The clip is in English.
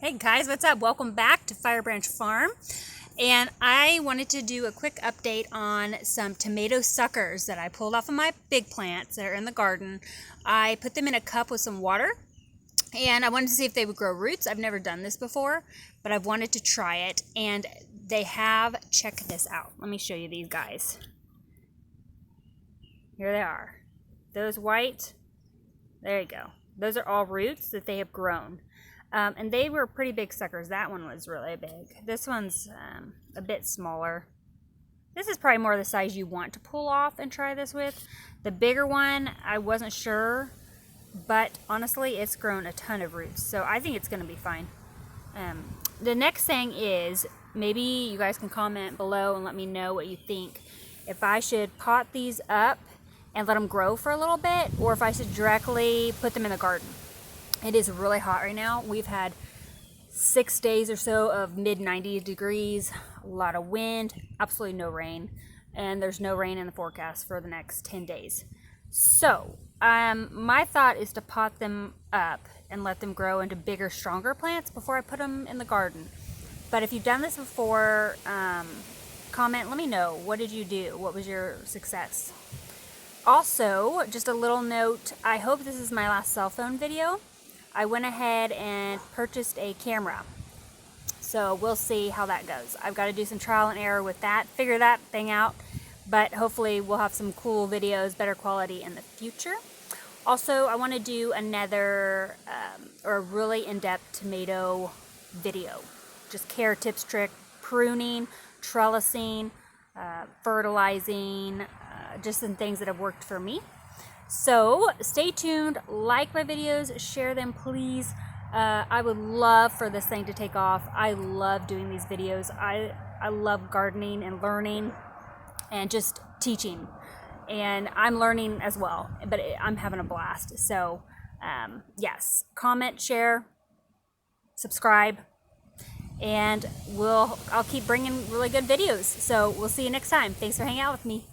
Hey guys, what's up? Welcome back to Firebranch Farm. And I wanted to do a quick update on some tomato suckers that I pulled off of my big plants that are in the garden. I put them in a cup with some water and I wanted to see if they would grow roots. I've never done this before, but I've wanted to try it, and they have. Check this out. Let me show you these guys. Here they are. Those white, there you go. Those are all roots that they have grown. And they were pretty big suckers. That one was really big. This one's a bit smaller. This is probably more the size you want to pull off and try this with. The bigger one, I wasn't sure, but honestly, it's grown a ton of roots. So I think it's going to be fine. The next thing is, maybe you guys can comment below and let me know what you think. If I should pot these up and let them grow for a little bit, or if I should directly put them in the garden. It is really hot right now. We've had 6 days or so of mid 90 degrees, a lot of wind, absolutely no rain, and there's no rain in the forecast for the next 10 days. So my thought is to pot them up and let them grow into bigger, stronger plants before I put them in the garden. But if you've done this before, comment, let me know. What did you do? What was your success? Also, just a little note, I hope this is my last cell phone video. I went ahead and purchased a camera, so we'll see how that goes. I've got to do some trial and error with that, figure that thing out, but hopefully we'll have some cool videos, better quality in the future. Also, I want to do another or a really in-depth tomato video, just care, tips, trick, pruning, trellising, fertilizing, just some things that have worked for me. So stay tuned, like my videos, share them please. I would love for this thing to take off. I love doing these videos. I love gardening and learning and just teaching. And I'm learning as well, but I'm having a blast. So yes, comment, share, subscribe, and I'll keep bringing really good videos. So we'll see you next time. Thanks for hanging out with me.